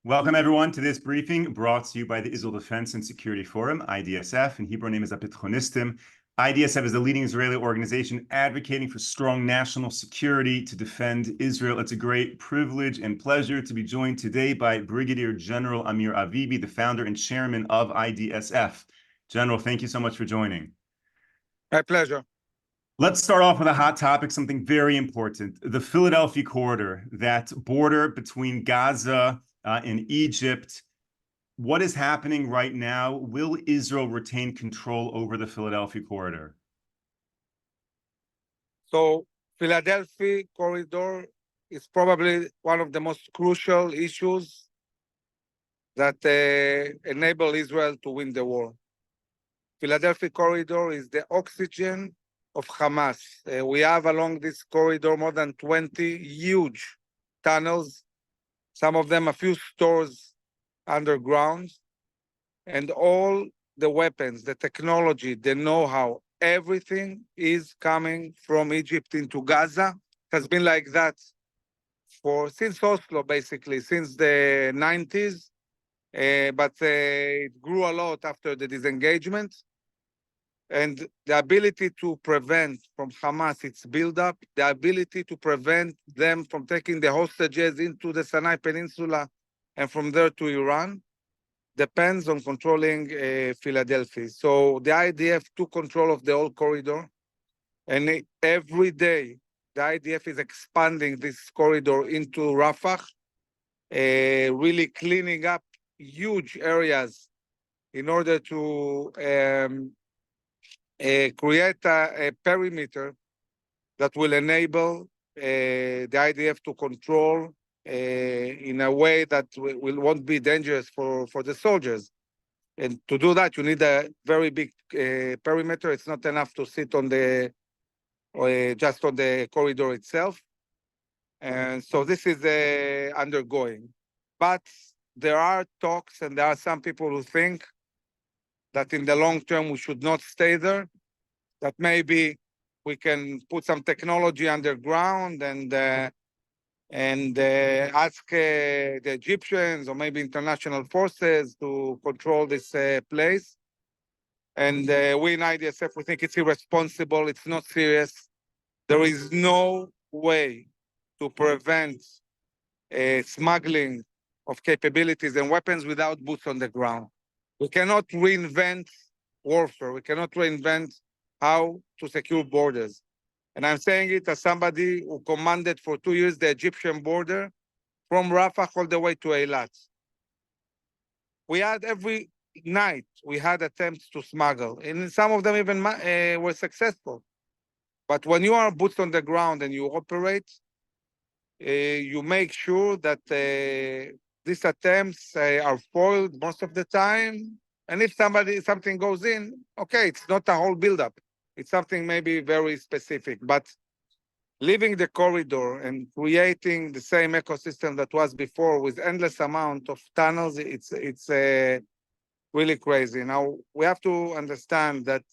Welcome, everyone, to this briefing brought to you by the Israel Defense and Security Forum, IDSF. In Hebrew, name is Apitchonistim. IDSF is the leading Israeli organization advocating for strong national security to defend Israel. It's a great privilege and pleasure to be joined today by Brigadier General Amir Avivi, the founder and chairman of IDSF. General, thank you so much for joining. My pleasure. Let's start off with a hot topic, something very important. The Philadelphia corridor, that border between Gaza and Egypt. What is happening right now? Will Israel retain control over the Philadelphia corridor? So, Philadelphia corridor is probably one of the most crucial issues that enable Israel to win the war. Philadelphia corridor is the oxygen of Hamas. We have along this corridor more than 20 huge tunnels, some of them a few stores underground, and all the weapons, the technology, the know-how, everything is coming from Egypt into Gaza. It has been like that since Oslo, basically, since the 90s, but it grew a lot after the disengagement. And the ability to prevent from Hamas its buildup, the ability to prevent them from taking the hostages into the Sinai Peninsula and from there to Iran, depends on controlling Philadelphia. So the IDF took control of the whole corridor, and every day the IDF is expanding this corridor into Rafah, really cleaning up huge areas in order to create a perimeter that will enable the IDF to control in a way that won't be dangerous for the soldiers. And to do that, you need a very big perimeter. It's not enough to sit on just on the corridor itself. And so this is undergoing. But there are talks, and there are some people who think that in the long term we should not stay there, that maybe we can put some technology underground and ask the Egyptians or maybe international forces to control this place. And we in IDSF, we think it's irresponsible, it's not serious. There is no way to prevent smuggling of capabilities and weapons without boots on the ground. We cannot reinvent warfare. We cannot reinvent how to secure borders. And I'm saying it as somebody who commanded for 2 years the Egyptian border from Rafah all the way to Eilat. We had every night, we had attempts to smuggle, and some of them even were successful. But when you are boots on the ground and you operate, you make sure that these attempts are foiled most of the time. And if something goes in, okay, it's not a whole buildup. It's something maybe very specific. But leaving the corridor and creating the same ecosystem that was before with endless amount of tunnels, it's really crazy. Now, we have to understand that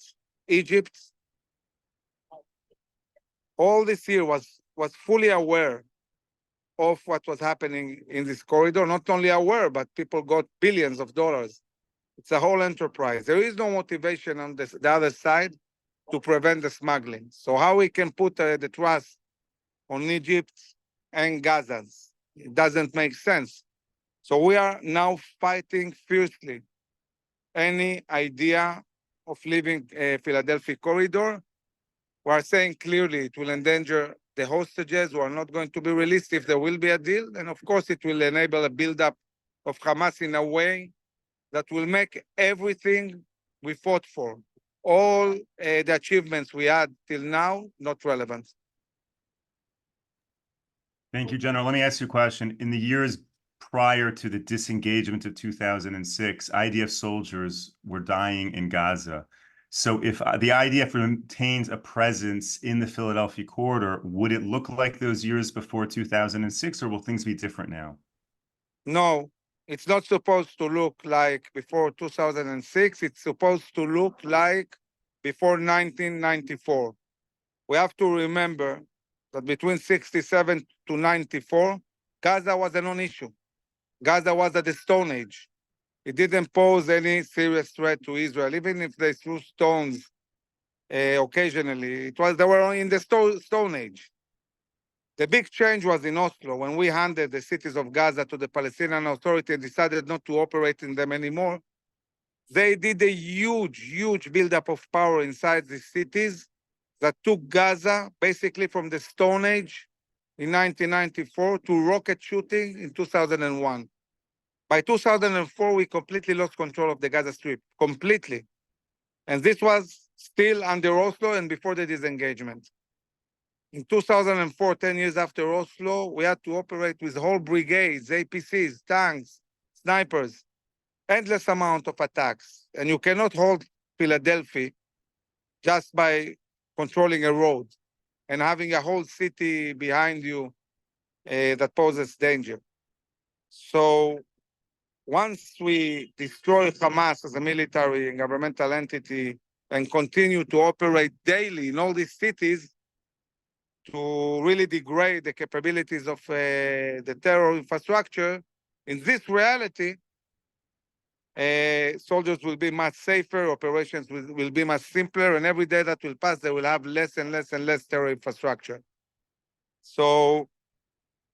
Egypt, all this year was fully aware of what was happening in this corridor. Not only aware, but people got billions of dollars. It's a whole enterprise. There is no motivation on the other side to prevent the smuggling. So how we can put the trust on Egypt and Gazans? It doesn't make sense. So we are now fighting fiercely any idea of leaving Philadelphia corridor. We are saying clearly it will endanger the hostages who are not going to be released if there will be a deal. And of course, it will enable a buildup of Hamas in a way that will make everything we fought for, all the achievements we had till now, not relevant. Thank you, General. Let me ask you a question. In the years prior to the disengagement of 2006, IDF soldiers were dying in Gaza. So if the IDF maintains a presence in the Philadelphia corridor, would it look like those years before 2006, or will things be different now? No, it's not supposed to look like before 2006. It's supposed to look like before 1994. We have to remember that between 67 to 94, Gaza was a non-issue. Gaza was at the Stone Age. It didn't pose any serious threat to Israel, even if they threw stones occasionally. They were in the Stone Age. The big change was in Oslo when we handed the cities of Gaza to the Palestinian Authority and decided not to operate in them anymore. They did a huge buildup of power inside the cities that took Gaza basically from the Stone Age in 1994 to rocket shooting in 2001. By 2004, we completely lost control of the Gaza Strip, completely. And this was still under Oslo and before the disengagement. In 2004, 10 years after Oslo, we had to operate with whole brigades, APCs, tanks, snipers, endless amount of attacks. And you cannot hold Philadelphia just by controlling a road and having a whole city behind you that poses danger. So once we destroy Hamas as a military and governmental entity and continue to operate daily in all these cities to really degrade the capabilities of the terror infrastructure, in this reality, soldiers will be much safer, operations will be much simpler, and every day that will pass, they will have less and less terror infrastructure. So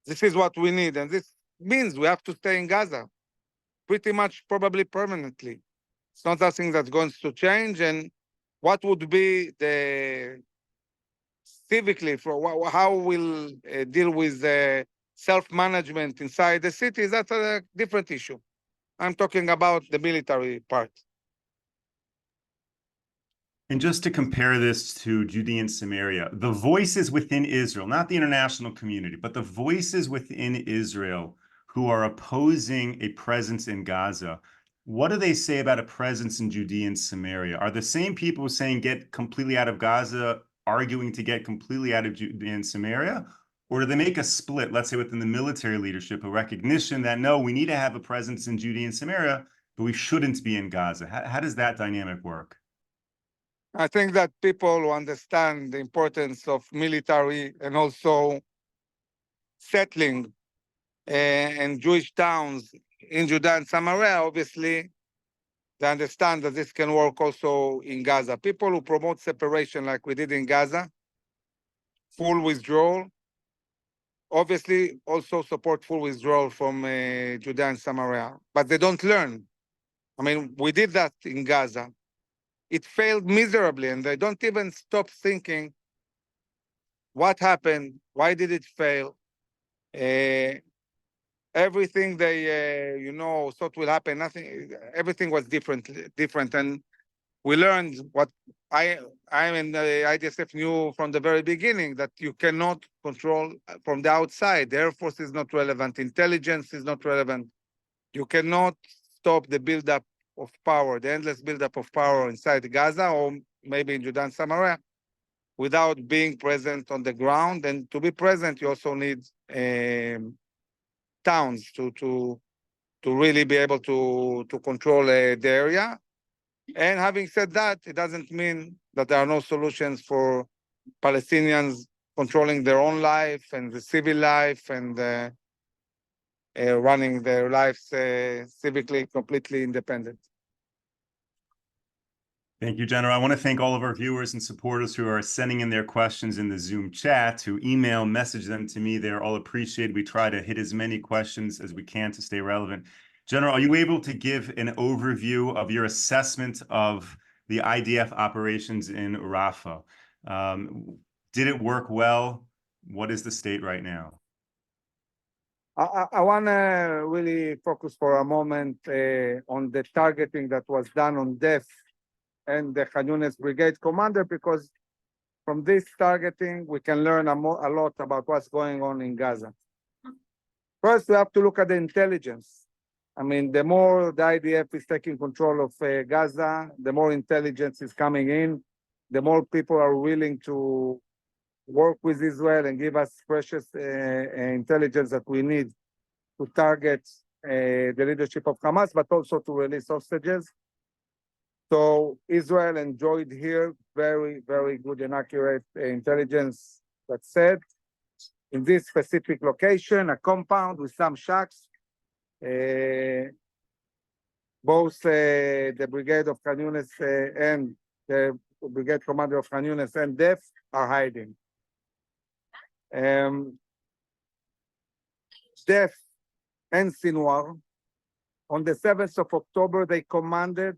this is what we need, and this means we have to stay in Gaza, pretty much probably permanently. It's not something that's going to change, and what would be the civically for how we'll deal with self-management inside the cities, that's a different issue. I'm talking about the military part. And just to compare this to Judea and Samaria, the voices within Israel, not the international community, but the voices within Israel who are opposing a presence in Gaza, what do they say about a presence in Judea and Samaria? Are the same people saying get completely out of Gaza arguing to get completely out of Judea and Samaria? Or do they make a split, let's say within the military leadership, a recognition that no, we need to have a presence in Judea and Samaria, but we shouldn't be in Gaza? How does that dynamic work? I think that people who understand the importance of military and also settling in Jewish towns in Judea and Samaria, obviously, they understand that this can work also in Gaza. People who promote separation like we did in Gaza, full withdrawal, obviously also support full withdrawal from Judea and Samaria, but they don't learn. I mean, we did that in Gaza. It failed miserably, and they don't even stop thinking what happened, why did it fail? Everything they, thought will happen, everything was different. And we learned what I and the IDSF knew from the very beginning, that you cannot control from the outside. The Air Force is not relevant. Intelligence is not relevant. You cannot stop the buildup of power, the endless buildup of power inside Gaza or maybe in Judea and Samaria without being present on the ground. And to be present, you also need towns to really be able to control the area. And having said that, it doesn't mean that there are no solutions for Palestinians controlling their own life and the civil life and running their lives civically, completely independent. Thank you, General. I want to thank all of our viewers and supporters who are sending in their questions in the Zoom chat, who email, message them to me. They're all appreciated. We try to hit as many questions as we can to stay relevant. General, are you able to give an overview of your assessment of the IDF operations in Rafah? Did it work well? What is the state right now? I want to really focus for a moment on the targeting that was done on Def and the Khan Yunis Brigade commander, because from this targeting, we can learn a lot about what's going on in Gaza. First, we have to look at the intelligence. I mean, the more the IDF is taking control of Gaza, the more intelligence is coming in, the more people are willing to work with Israel and give us precious intelligence that we need to target the leadership of Hamas, but also to release hostages. So Israel enjoyed here very, very good and accurate intelligence that said, in this specific location, a compound with some shacks, Both the brigade of Khan Yunis and the brigade commander of Khan Yunis and DEF are hiding. DEF and Sinwar, on the 7th of October, they commanded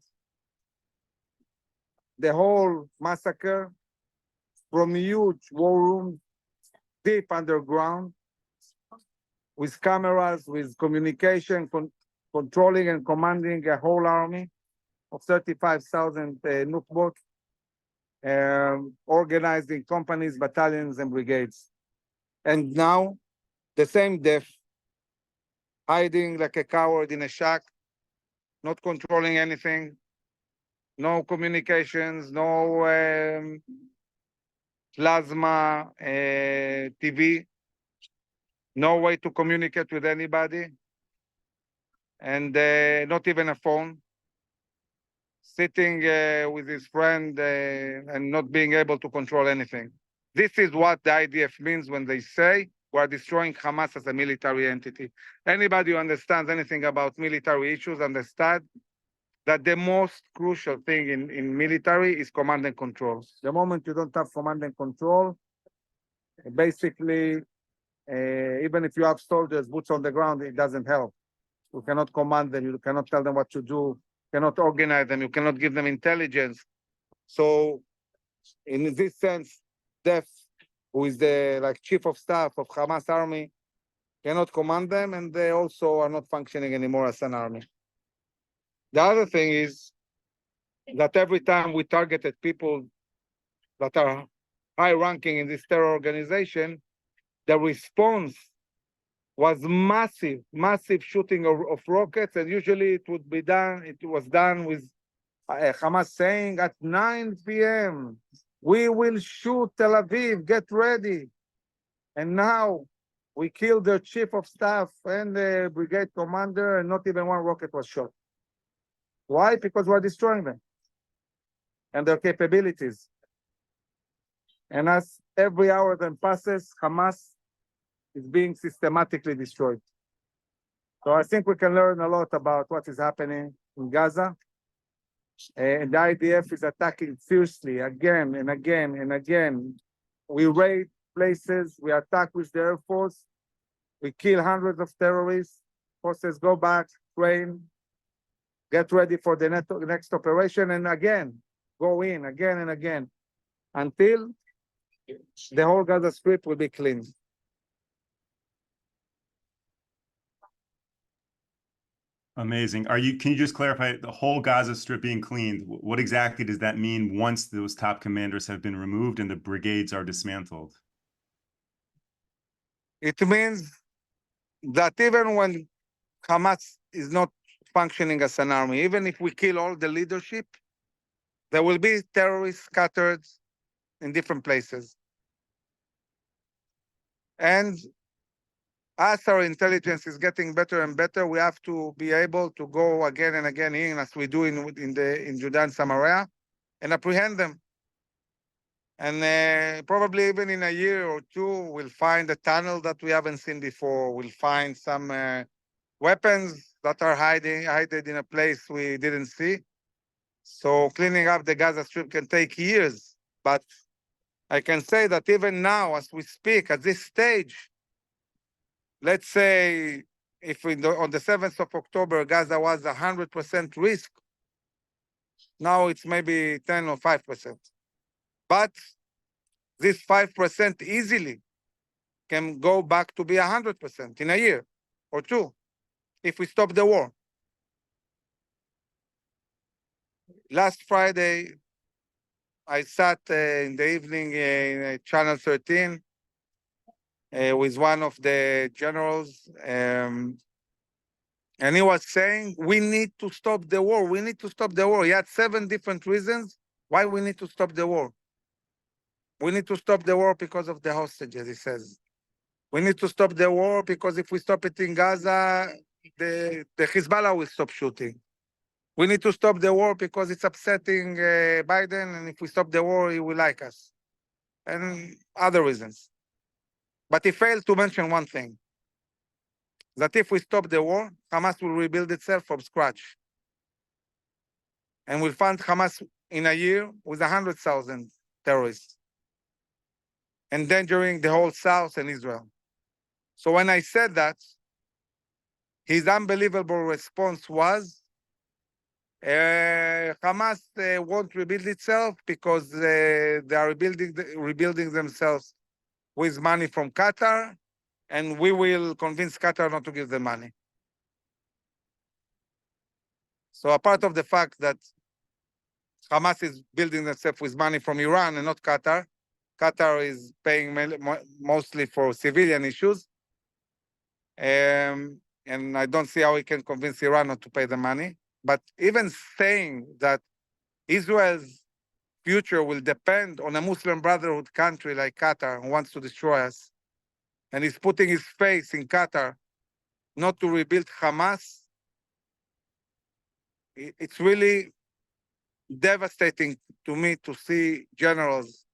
the whole massacre from huge war rooms deep underground with cameras, with communication, controlling and commanding a whole army of 35,000 nukbot, organized in companies, battalions, and brigades. And now, the same DEF, hiding like a coward in a shack, not controlling anything, no communications, no plasma TV, no way to communicate with anybody, and not even a phone, sitting with his friend and not being able to control anything. This is what the IDF means when they say we're destroying Hamas as a military entity. Anybody who understands anything about military issues understand that the most crucial thing in military is command and control. The moment you don't have command and control, basically, even if you have soldiers, boots on the ground, it doesn't help. You cannot command them, you cannot tell them what to do, you cannot organize them, you cannot give them intelligence. So in this sense, DEF, who is the chief of staff of Hamas army, cannot command them, and they also are not functioning anymore as an army. The other thing is that every time we targeted people that are high ranking in this terror organization, the response was massive shooting of rockets, and usually it was done with Hamas saying at 9 p.m., we will shoot Tel Aviv, get ready. And now we killed their chief of staff and the brigade commander, and not even one rocket was shot. Why? Because we're destroying them and their capabilities. And as every hour that passes, Hamas is being systematically destroyed. So I think we can learn a lot about what is happening in Gaza. And the IDF is attacking fiercely again and again and again. We raid places, we attack with the Air Force, we kill hundreds of terrorists, forces go back, train, get ready for the next operation, and again, go in again and again, until the whole Gaza Strip will be cleansed. Amazing. Can you just clarify the whole Gaza Strip being cleaned? What exactly does that mean once those top commanders have been removed and the brigades are dismantled? It means that even when Hamas is not functioning as an army, even if we kill all the leadership, there will be terrorists scattered in different places. And as our intelligence is getting better and better, we have to be able to go again and again in, as we do in Judah, Samaria, and apprehend them. And probably even in a year or two, we'll find a tunnel that we haven't seen before. We'll find some weapons that are hidden in a place we didn't see. So cleaning up the Gaza Strip can take years. But I can say that even now, as we speak, at this stage, let's say if on the 7th of October, Gaza was 100% risk, now it's maybe 10 or 5%. But this 5% easily can go back to be 100% in a year or two if we stop the war. Last Friday, I sat in the evening in Channel 13 with one of the generals, and he was saying, we need to stop the war. We need to stop the war. He had 7 different reasons why we need to stop the war. We need to stop the war because of the hostages, he says. We need to stop the war because if we stop it in Gaza, the Hezbollah will stop shooting. We need to stop the war because it's upsetting Biden, and if we stop the war, he will like us. And other reasons. But he failed to mention one thing. that if we stop the war, Hamas will rebuild itself from scratch. And we'll fund Hamas in a year with 100,000 terrorists, endangering the whole South and Israel. So when I said that, his unbelievable response was, Hamas won't rebuild itself because they are rebuilding themselves with money from Qatar, and we will convince Qatar not to give the money. So apart of the fact that Hamas is building themselves with money from Iran and not Qatar, Qatar is paying mostly for civilian issues. And I don't see how we can convince Iran not to pay the money. But even saying that Israel's future will depend on a Muslim Brotherhood country like Qatar who wants to destroy us, and he's putting his face in Qatar not to rebuild Hamas, it's really devastating to me to see generals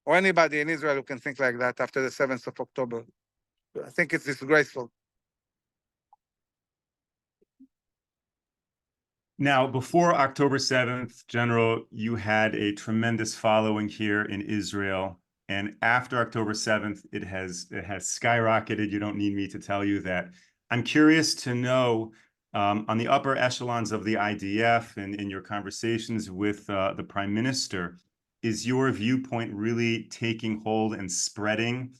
or anybody in Israel who can think like that after the 7th of October. I think it's disgraceful. Now, before October 7th, General, you had a tremendous following here in Israel. And after October 7th, it has skyrocketed. You don't need me to tell you that. I'm curious to know, on the upper echelons of the IDF and in your conversations with the Prime Minister, is your viewpoint really taking hold and spreading?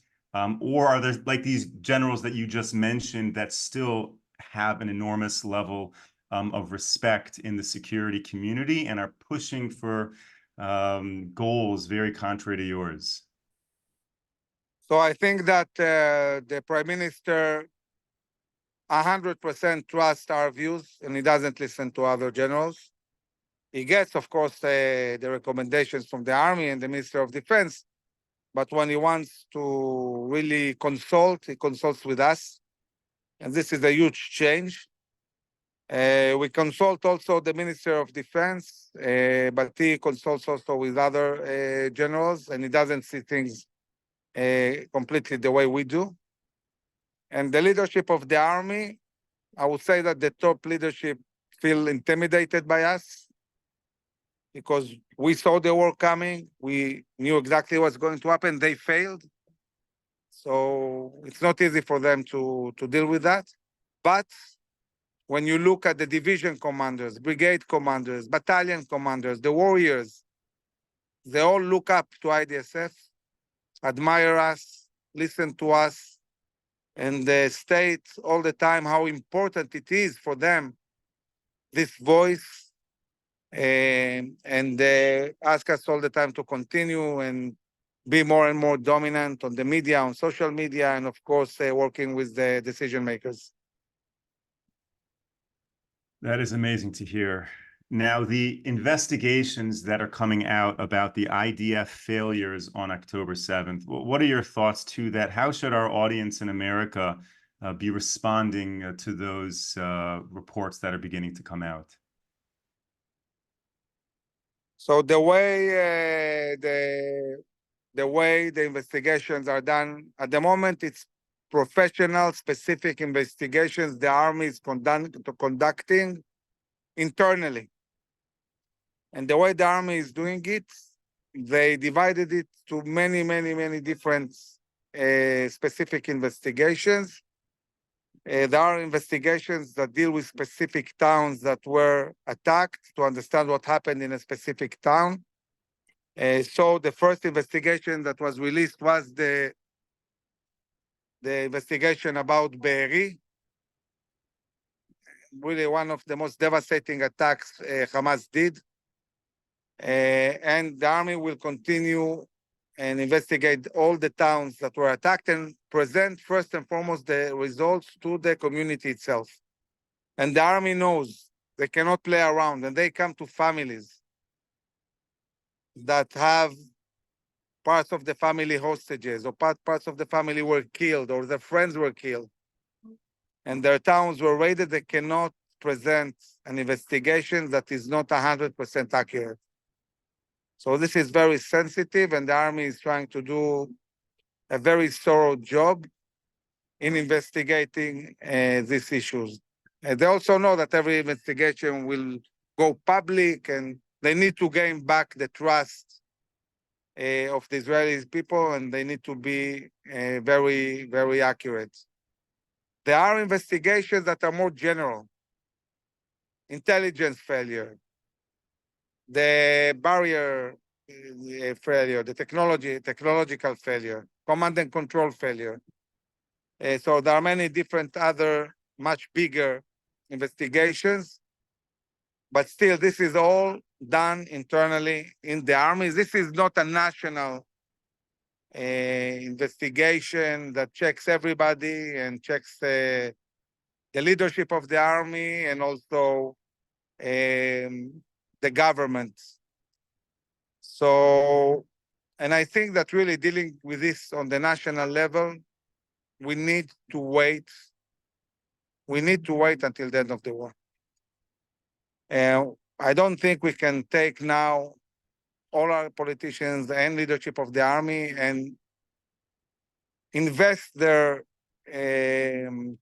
Or are there, like these generals that you just mentioned, that still have an enormous level of respect in the security community and are pushing for goals very contrary to yours? So I think that the Prime Minister 100% trusts our views, and he doesn't listen to other generals. He gets, of course, the recommendations from the Army and the Minister of Defense, but when he wants to really consult, he consults with us, and this is a huge change. We consult also the Minister of Defense, but he consults also with other generals, and he doesn't see things completely the way we do. And the leadership of the Army, I would say that the top leadership feel intimidated by us because we saw the war coming. We knew exactly what's going to happen. They failed. So it's not easy for them to deal with that. But when you look at the division commanders, brigade commanders, battalion commanders, the warriors, they all look up to IDSF, admire us, listen to us, and state all the time how important it is for them, this voice, and ask us all the time to continue and be more and more dominant on the media, on social media, and of course, working with the decision makers. That is amazing to hear. Now, the investigations that are coming out about the IDF failures on October 7th, what are your thoughts to that? How should our audience in America be responding to those reports that are beginning to come out? So the way the investigations are done at the moment, it's professional, specific investigations the Army is conducting internally. And the way the Army is doing it, they divided it to many different specific investigations. There are investigations that deal with specific towns that were attacked to understand what happened in a specific town. So the first investigation that was released was the investigation about Be'eri, really one of the most devastating attacks Hamas did. And the Army will continue and investigate all the towns that were attacked and present first and foremost the results to the community itself. And the Army knows they cannot play around, and they come to families that have parts of the family hostages, or parts of the family were killed, or their friends were killed, and their towns were raided. They cannot present an investigation that is not 100% accurate. So this is very sensitive, and the Army is trying to do a very thorough job in investigating these issues. They also know that every investigation will go public, and they need to gain back the trust of the Israeli people, and they need to be very, very accurate. There are investigations that are more general. Intelligence failure, the barrier failure, the technological failure, command and control failure. So there are many different other much bigger investigations, but still this is all done internally in the army. This is not a national investigation that checks everybody and checks the leadership of the army and also the government. So, and I think that really dealing with this on the national level, we need to wait. We need to wait until the end of the war. I don't think we can take now all our politicians and leadership of the army and invest their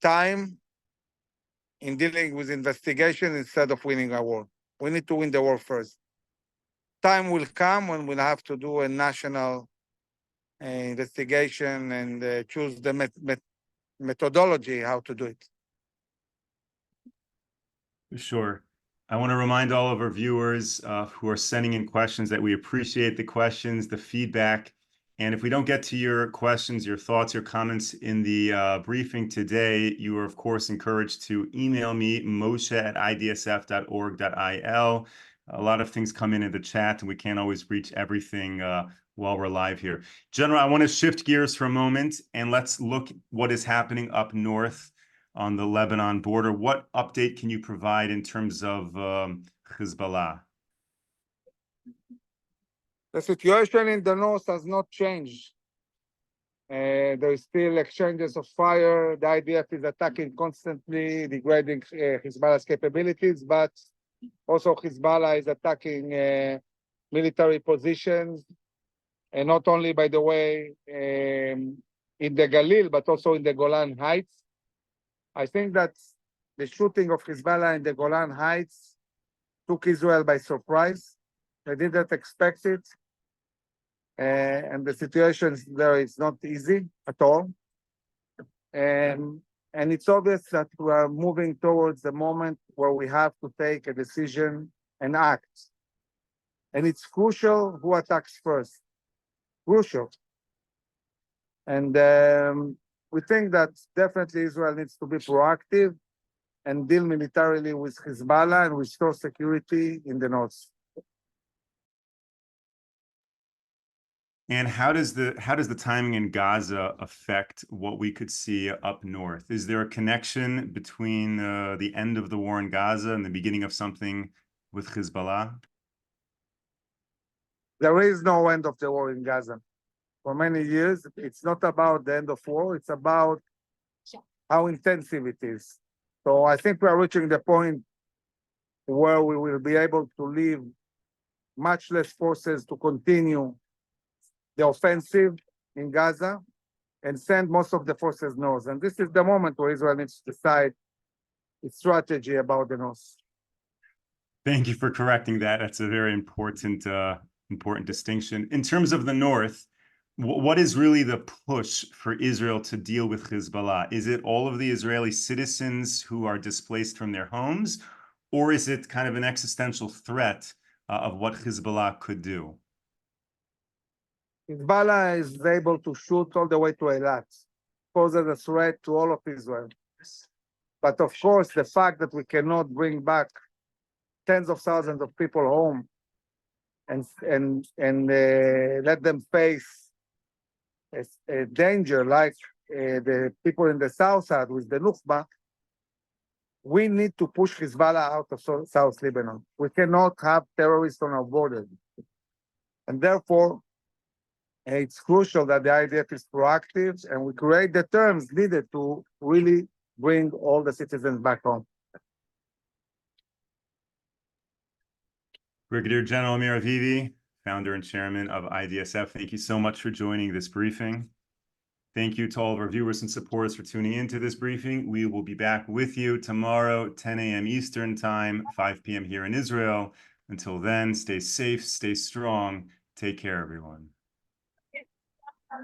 time in dealing with investigation instead of winning a war. We need to win the war first. Time will come when we'll have to do a national investigation and choose the methodology how to do it. Sure. I want to remind all of our viewers who are sending in questions that we appreciate the questions, the feedback. And if we don't get to your questions, your thoughts, your comments in the briefing today, you are, of course, encouraged to email me, moshe@idsf.org.il. A lot of things come in the chat, and we can't always reach everything while we're live here. General, I want to shift gears for a moment, and let's look what is happening up north on the Lebanon border. What update can you provide in terms of Hezbollah? The situation in the north has not changed. There is still exchanges of fire. The IDF is attacking constantly, degrading Hezbollah's capabilities, but also Hezbollah is attacking military positions, and not only, by the way, in the Galil, but also in the Golan Heights. I think that the shooting of Hezbollah in the Golan Heights took Israel by surprise. They didn't expect it. And the situation there is not easy at all. And it's obvious that we are moving towards the moment where we have to take a decision and act. And it's crucial who attacks first. Crucial. And we think that definitely Israel needs to be proactive and deal militarily with Hezbollah and restore security in the north. And how does the timing in Gaza affect what we could see up north? Is there a connection between the end of the war in Gaza and the beginning of something with Hezbollah? There is no end of the war in Gaza. For many years, it's not about the end of war, it's about how intensive it is. So I think we are reaching the point where we will be able to leave much less forces to continue the offensive in Gaza and send most of the forces north. And this is the moment where Israel needs to decide its strategy about the north. Thank you for correcting that. That's a very important distinction. In terms of the north, what is really the push for Israel to deal with Hezbollah? Is it all of the Israeli citizens who are displaced from their homes, or is it kind of an existential threat of what Hezbollah could do? Hezbollah is able to shoot all the way to Eilat, poses a threat to all of Israel. But of course, the fact that we cannot bring back tens of thousands of people home and let them face a danger like the people in the south had with the Nukba, we need to push Hezbollah out of South Lebanon. We cannot have terrorists on our border. And therefore, it's crucial that the IDF is proactive and we create the terms needed to really bring all the citizens back home. Brigadier General Amir Avivi, founder and chairman of IDSF, thank you so much for joining this briefing. Thank you to all of our viewers and supporters for tuning into this briefing. We will be back with you tomorrow, 10 a.m. Eastern Time, 5 p.m. here in Israel. Until then, stay safe, stay strong. Take care, everyone.